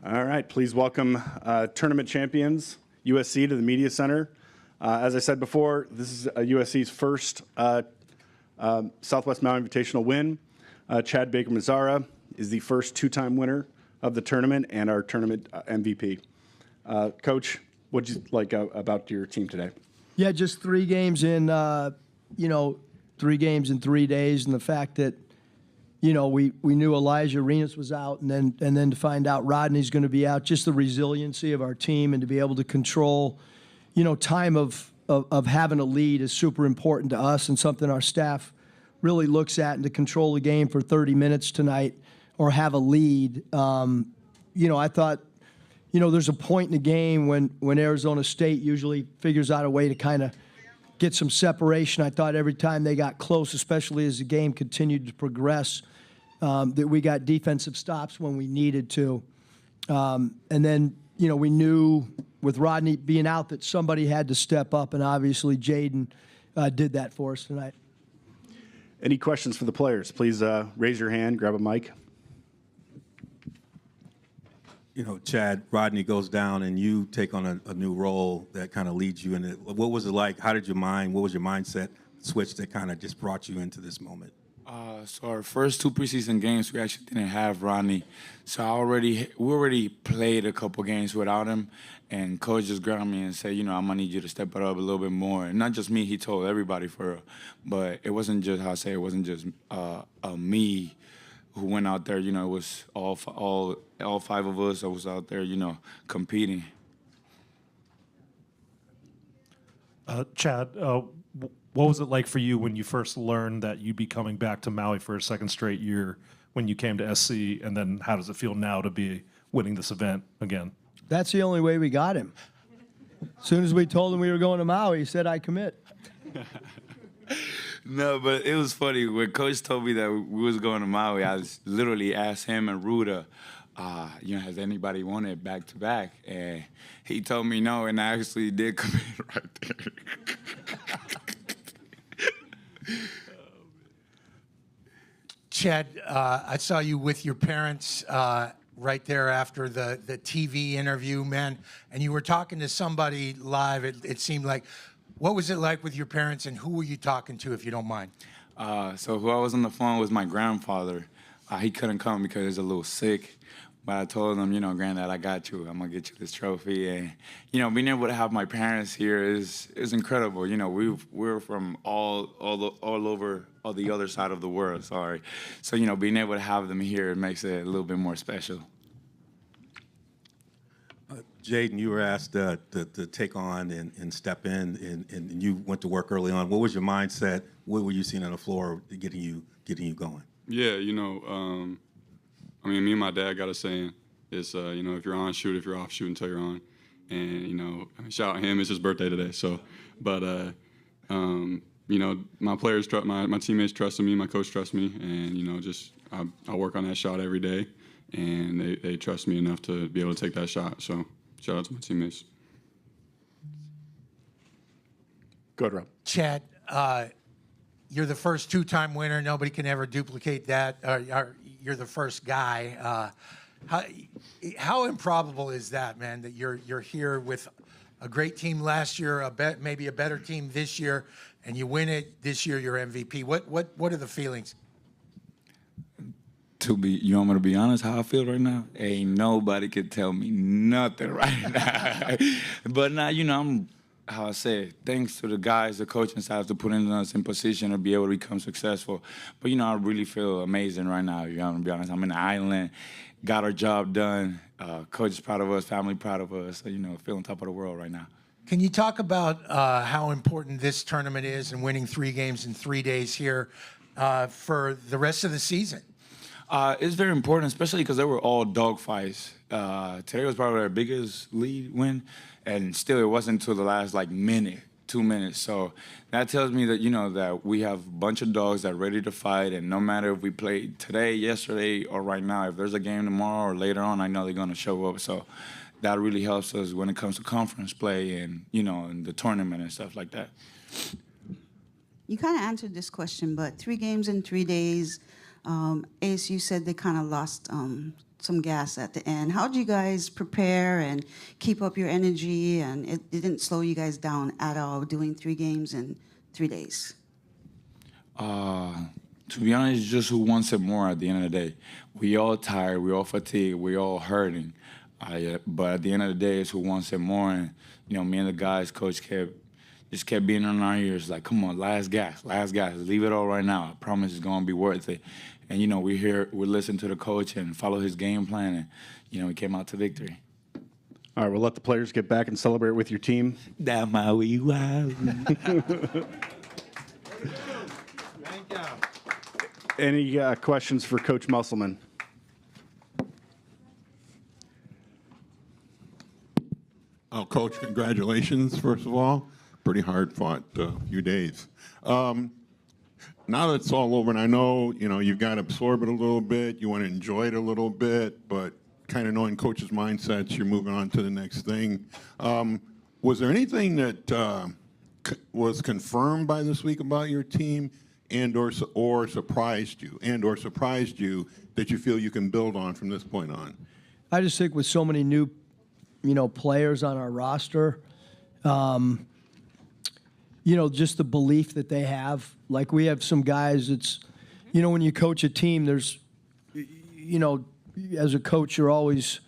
All right, please welcome tournament champions, USC, to the Media Center. As I said before, this is USC's first Southwest Maui Invitational win. Chad Baker-Mazara is the first two-time winner of the tournament and our tournament MVP. Coach, what did you like about your team today? Yeah, just 3 games in, 3 games in 3 days, and the fact that, we knew Elijah Arenas was out, and then to find out Rodney's going to be out, just the resiliency of our team and to be able to control, time of having a lead is super important to us and something our staff really looks at, and to control the game for 30 minutes tonight or have a lead. I thought, there's a point in the game when Arizona State usually figures out a way to kind of get some separation. I thought every time they got close, especially as the game continued to progress, that we got defensive stops when we needed to. And then, we knew with Rodney being out that somebody had to step up, and obviously Jaden did that for us tonight. Any questions for the players? Please raise your hand, grab a mic. Chad, Rodney goes down and you take on a new role that kind of leads you in it. What was it like? What was your mindset switch that kind of just brought you into this moment? So our first 2 preseason games, we actually didn't have Rodney. So we already played a couple games without him, and coach just grabbed me and said, I'm gonna need you to step it up a little bit more. And not just me, he told everybody for real. But it wasn't just, it wasn't just me who went out there. It was all 5 of us that was out there, competing. Chad, what was it like for you when you first learned that you'd be coming back to Maui for a second straight year when you came to SC, and then how does it feel now to be winning this event again? That's the only way we got him. As soon as we told him we were going to Maui, he said, I commit. No, but it was funny. When Coach told me that we was going to Maui, I literally asked him and Ruda, has anybody wanted back-to-back? And he told me no, and I actually did commit right there. Chad, I saw you with your parents right there after the TV interview, man, and you were talking to somebody live, it seemed like. What was it like with your parents, and who were you talking to, if you don't mind? So who I was on the phone was my grandfather. He couldn't come because he's a little sick. But I told him, Granddad, I got you. I'm going to get you this trophy. And, being able to have my parents here is incredible. We're from all over the other side of the world, sorry. So, being able to have them here, it makes it a little bit more special. Jaden, you were asked to take on and step in, and you went to work early on. What was your mindset? What were you seeing on the floor getting you going? Yeah, me and my dad got a saying. It's, if you're on, shoot. If you're off, shoot until you're on. And, shout out him. It's his birthday today. So, but, my players, my teammates trusted me. My coach trusts me. And, I work on that shot every day. And they trust me enough to be able to take that shot. So, shout out to my teammates. Go ahead, Rob. Chad, you're the first 2-time winner. Nobody can ever duplicate that. You're the first guy. How improbable is that, man, that you're here with a great team last year, maybe a better team this year, and you win it this year, you're MVP. What are the feelings? You want me to be honest how I feel right now? Ain't nobody can tell me nothing right now. But now, I'm, how I say, thanks to the guys, the coaching staff, to putting us in position to be able to become successful. But, I really feel amazing right now, I'm going to be honest. I'm in the island, got our job done. Coach is proud of us, family proud of us. So, feeling top of the world right now. Can you talk about how important this tournament is and winning 3 games in 3 days here for the rest of the season? It's very important, especially because they were all dogfights. Today was probably our biggest lead win, and still it wasn't until the last, 2 minutes. So that tells me that, that we have a bunch of dogs that are ready to fight, and no matter if we play today, yesterday, or right now, if there's a game tomorrow or later on, I know they're going to show up. So that really helps us when it comes to conference play and, and the tournament and stuff like that. You kind of answered this question, but 3 games in 3 days, ASU said they kind of lost some gas at the end. How did you guys prepare and keep up your energy, and it didn't slow you guys down at all doing 3 games in 3 days? To be honest, just who wants it more at the end of the day. We all tired, we all fatigued, we all hurting. But at the end of the day, it's who wants it more. And, me and the guys, coach kept being on our ears, like, come on, last gas, leave it all right now. I promise it's going to be worth it. And, we listen to the coach and follow his game plan, and, we came out to victory. All right, we'll let the players get back and celebrate with your team. That Maui, wow. Thank you. Any questions for Coach Musselman? Coach, congratulations, first of all. Pretty hard-fought few days. Now that it's all over, and I know, you've got to absorb it a little bit, you want to enjoy it a little bit, but kind of knowing Coach's mindsets, you're moving on to the next thing. Was there anything that was confirmed by this week about your team or surprised you that you feel you can build on from this point on? I just think with so many new, players on our roster, just the belief that they have. Like, we have some guys, it's, when you coach a team, there's, as a coach, you're always,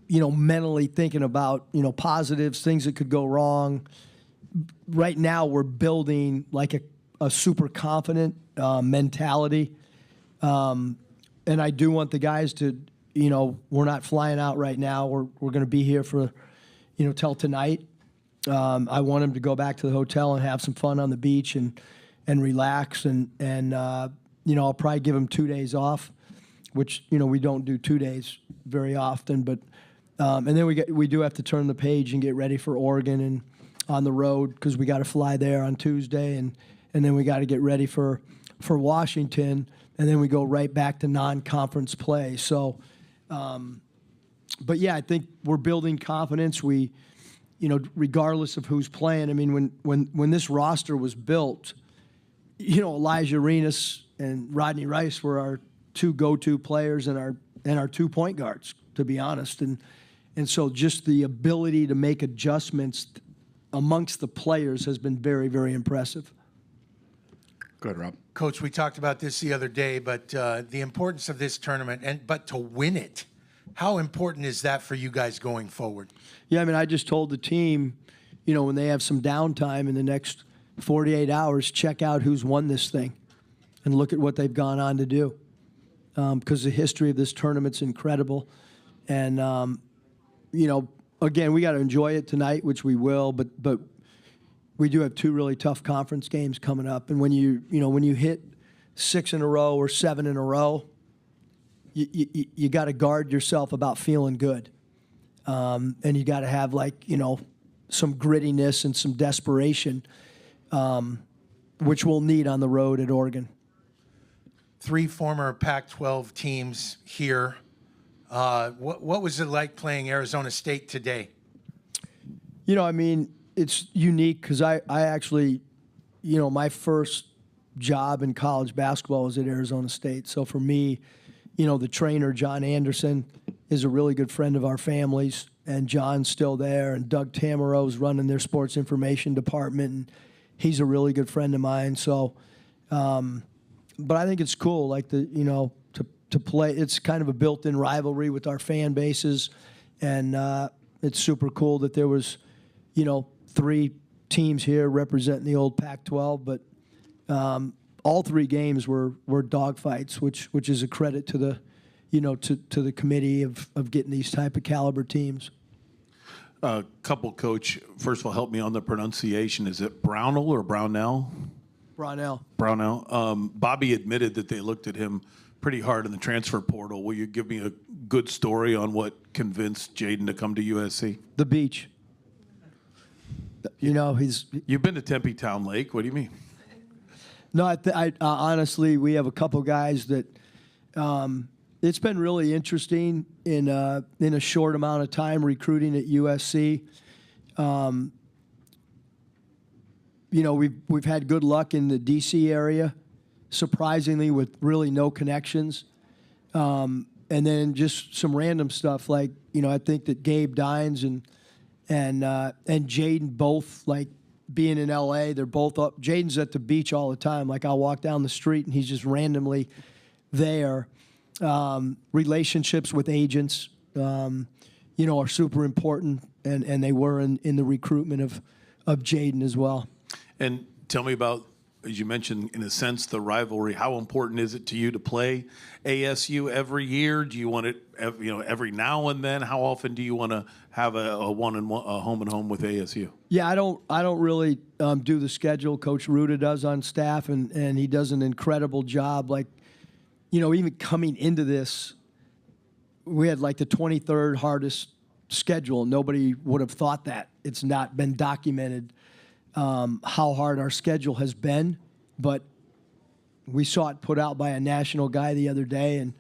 mentally thinking about, positives, things that could go wrong. Right now, we're building like a super confident mentality. And I do want the guys to, we're not flying out right now. We're going to be here for, till tonight. I want them to go back to the hotel and have some fun on the beach and relax. And I'll probably give them 2 days off, which, we don't do 2 days very often. But and then we do have to turn the page and get ready for Oregon and on the road, because we got to fly there on Tuesday, and then we got to get ready for Washington, and then we go right back to non-conference play. So, but yeah, I think we're building confidence. We, regardless of who's playing. I mean, when this roster was built, Elijah Arenas and Rodney Rice were our 2 go-to players and our 2 point guards, to be honest. And so just the ability to make adjustments amongst the players has been very, very impressive. Go ahead, Rob. Coach, we talked about this the other day, but the importance of this tournament, but to win it, how important is that for you guys going forward? Yeah, I mean, I just told the team, when they have some downtime in the next 48 hours, check out who's won this thing and look at what they've gone on to do. Because the history of this tournament's incredible. And, again, we got to enjoy it tonight, which we will, but we do have 2 really tough conference games coming up. And when you hit 6 in a row or 7 in a row, you got to guard yourself about feeling good. And you got to have, some grittiness and some desperation, which we'll need on the road at Oregon. 3 former Pac-12 teams here. What was it like playing Arizona State today? I mean, it's unique because I actually, my first job in college basketball was at Arizona State. So for me, the trainer, John Anderson, is a really good friend of our families, and John's still there, and Doug Tamarow's running their sports information department, and he's a really good friend of mine. So, but I think it's cool, to play. It's kind of a built-in rivalry with our fan bases, and it's super cool that there was, 3 teams here representing the old Pac-12, but all 3 games were dogfights, which is a credit to the, to the committee of getting these type of caliber teams. Coach, first of all, help me on the pronunciation. Is it Brownell or Brownell? Brownell. Brownell. Bobby admitted that they looked at him pretty hard in the transfer portal. Will you give me a good story on what convinced Jaden to come to USC? The beach. You've been to Tempe Town Lake. What do you mean? No, I honestly, we have a couple guys that it's been really interesting in a short amount of time recruiting at USC. We've had good luck in the DC area, surprisingly with really no connections. And then just some random stuff like, I think that Gabe Dines and Jaden both, like, being in L.A., they're both up. Jaden's at the beach all the time. Like, I'll walk down the street and he's just randomly there. Relationships with agents, are super important, and they were in the recruitment of Jaden as well. And tell me about, as you mentioned, in a sense, the rivalry. How important is it to you to play ASU every year? Do you want it, every now and then? How often do you want to have a home and home with ASU? Yeah, I don't really do the schedule. Coach Ruda does on staff, and he does an incredible job. Like, even coming into this, we had like the 23rd hardest schedule. Nobody would have thought that. It's not been documented how hard our schedule has been, but we saw it put out by a national guy the other day, and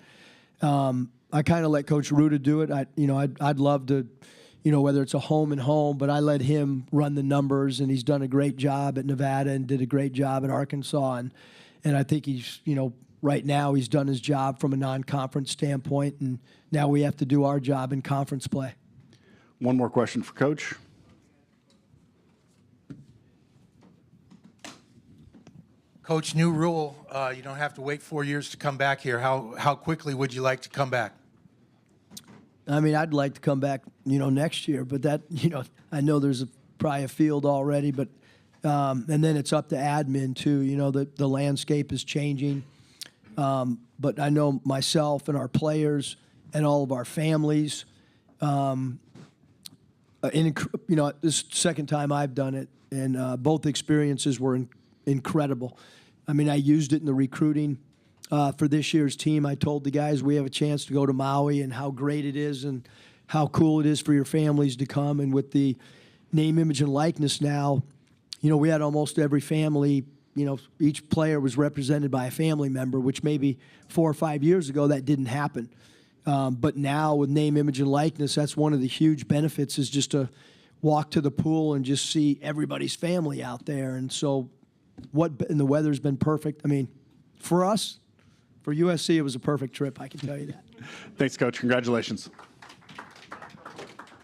I kind of let Coach Ruda do it. I'd love to, whether it's a home and home, but I let him run the numbers, and he's done a great job at Nevada and did a great job at Arkansas, and I think he's, right now he's done his job from a non-conference standpoint, and now we have to do our job in conference play. One more question for Coach. Coach, new rule, you don't have to wait 4 years to come back here. How quickly would you like to come back? I mean, I'd like to come back, next year, but that, I know there's probably a field already, but and then it's up to admin too. The landscape is changing, but I know myself and our players and all of our families. This second time I've done it, and both experiences were incredible. I mean, I used it in the recruiting for this year's team. I told the guys we have a chance to go to Maui and how great it is and how cool it is for your families to come. And with the name, image, and likeness now, we had almost every family, each player was represented by a family member, which maybe 4 or 5 years ago that didn't happen. But now with name, image, and likeness, that's one of the huge benefits is just to walk to the pool and just see everybody's family out there. And so and the weather's been perfect. I mean, for us, for USC, it was a perfect trip, I can tell you that. Thanks, Coach. Congratulations.